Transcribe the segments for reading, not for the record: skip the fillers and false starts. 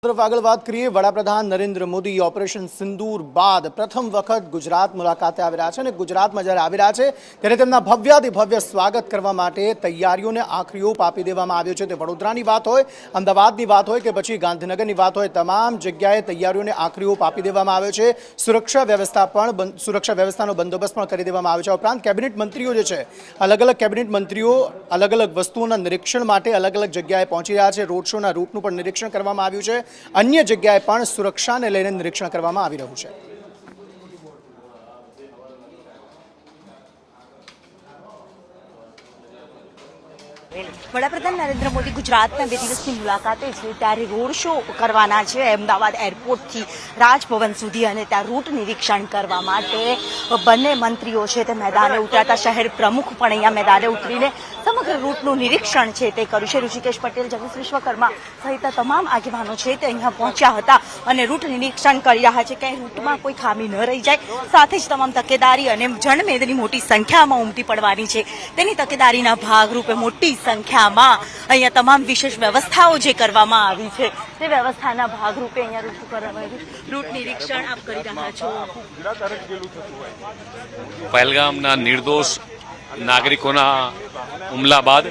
તરફ આગળ વાત કરીએ વડાપ્રધાન નરેન્દ્ર મોદી ઓપરેશન સિંદૂર બાદ પ્રથમ વખત ગુજરાત મુલાકાતે આવી રહ્યા છે અને ગુજરાતમાં જ્યારે આવી રહ્યા છે ત્યારે તેમના ભવ્યાતિભવ્ય સ્વાગત કરવા માટે તૈયારીઓને આખરી ઓપ આપી દેવામાં આવ્યો છે। તે વડોદરાની વાત હોય, અમદાવાદની વાત હોય કે પછી ગાંધીનગરની વાત હોય, તમામ જગ્યાએ તૈયારીઓને આખરી ઓપ આપી દેવામાં આવ્યો છે। સુરક્ષા વ્યવસ્થાનો બંદોબસ્ત પણ કરી દેવામાં આવ્યો છે। ઉપરાંત કેબિનેટ મંત્રીઓ જે છે, અલગ અલગ કેબિનેટ મંત્રીઓ અલગ અલગ વસ્તુઓના નિરીક્ષણ માટે અલગ અલગ જગ્યાએ પહોંચી રહ્યા છે। રોડ શોના રૂટનું પણ નિરીક્ષણ કરવામાં આવ્યું છે। अन्य जगह पर सुरक्षा ने लઈને નિરીક્ષણ કરવામાં આવી રહ્યું છે। વડાપ્રધાન નરેન્દ્ર મોદી ગુજરાતના 2 દિવસની મુલાકાતે છે ત્યારે રોડ શો કરવાના છે અમદાવાદ એરપોર્ટથી રાજભવન સુધી અને ત્યાં રૂટ નિરીક્ષણ કરવા માટે બંને મંત્રીઓ છે તે મેદાને ઉતરતા શહેર પ્રમુખ પણ અહીંયા મેદાને ઉતરીને સમગ્ર રૂટનું નિરીક્ષણ છે તે કર્યું છે। ઋષિકેશ પટેલ, જગદીશ વિશ્વકર્મા સહિત તમામ આગેવાનો છે તે અહીંયા પહોંચ્યા હતા અને રૂટ નિરીક્ષણ કરી રહ્યા છે કે રૂટમાં કોઈ ખામી ન રહી જાય, સાથે જ તમામ તકેદારી અને જનમેદની મોટી સંખ્યામાં ઉમટી પડવાની છે તેની તકેદારીના ભાગરૂપે મોટી સંખ્યામાં અહીંયા તમામ વિશેષ વ્યવસ્થાઓ જે કરવામાં આવી છે તે વ્યવસ્થાના ભાગરૂપે અહીંયા રૂટ નિરીક્ષણ આપ કરી રહ્યા છો। પહેલગામના નિર્દોષ નાગરિકોના હુમલા બાદ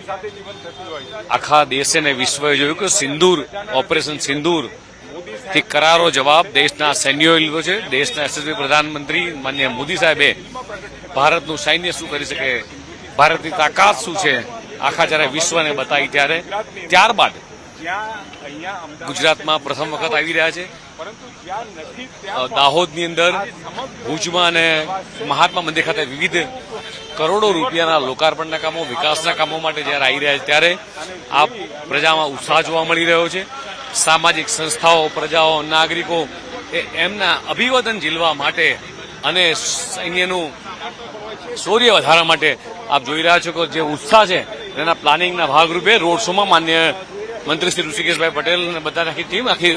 આખા દેશે અને વિશ્વએ જોયું કે સિંદૂર ઓપરેશન સિંદૂર થી કરારો જવાબ દેશના સૈન્યોએ લીધો છે। દેશના યશસ્વી પ્રધાનમંત્રી માનનીય મોદી સાહેબે ભારતનું સૈન્ય શું કરી શકે, ભારતની તાકાત શું છે આખા જ્યારે વિશ્વને બતાવી ત્યારબાદ ગુજરાતમાં પ્રથમ વખત આવી રહ્યા છે। દાહોદની અંદર, ભુજમાં અને મહાત્મા મંદિર ખાતે વિવિધ કરોડો રૂપિયાના લોકાર્પણના કામો, વિકાસના કામો માટે જ્યારે આવી રહ્યા છે ત્યારે આ પ્રજામાં ઉત્સાહ જોવા મળી રહ્યો છે। સામાજિક સંસ્થાઓ, પ્રજાઓ, નાગરિકો એમના અભિવાદન ઝીલવા માટે અને સૈન્યનું શૌર્ય વધારવા માટે આપ જોઈ રહ્યા છો કે જે ઉત્સાહ છે એના પ્લાનિંગના ભાગરૂપે રોડ શોમાં માન્ય મંત્રી શ્રી ઋષિકેશભાઈ પટેલ અને બધા આખી ટીમ આખી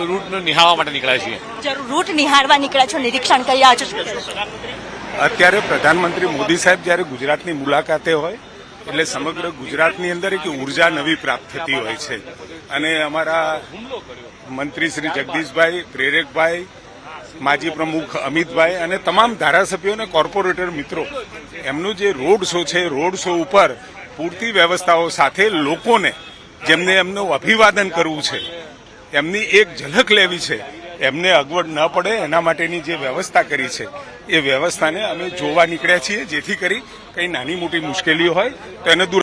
રૂટ નિહાળવા માટે નીકળ્યા છીએ। જરૂર રૂટ નિહાળવા નીકળ્યા છો, નિરીક્ષણ કરી રહ્યા છો। અત્યારે પ્રધાનમંત્રી મોદી સાહેબ જ્યારે ગુજરાતની મુલાકાતે હોય એટલે સમગ્ર ગુજરાતની અંદર એક ઉર્જા નવી પ્રાપ્ત થતી હોય છે અને અમારા મંત્રી શ્રી જગદીશભાઈ, પ્રેરકભાઈ, માજી પ્રમુખ અમિતભાઈ અને તમામ ધારાસભ્યો અને કોર્પોરેટર મિત્રો એમનું જે રોડ શો છે, રોડ શો ઉપર પૂરતી વ્યવસ્થાઓ સાથે લોકોને જેમને એમનું અભિવાદન કરવું છે, એમની એક ઝલક લેવી છે, એમને અગવડ ન પડે એના માટેની જે વ્યવસ્થા કરી છે એ વ્યવસ્થાને અમે જોવા નીકળ્યા છીએ, જેથી કરી કંઈ નાની મોટી મુશ્કેલીઓ હોય તો એને દૂર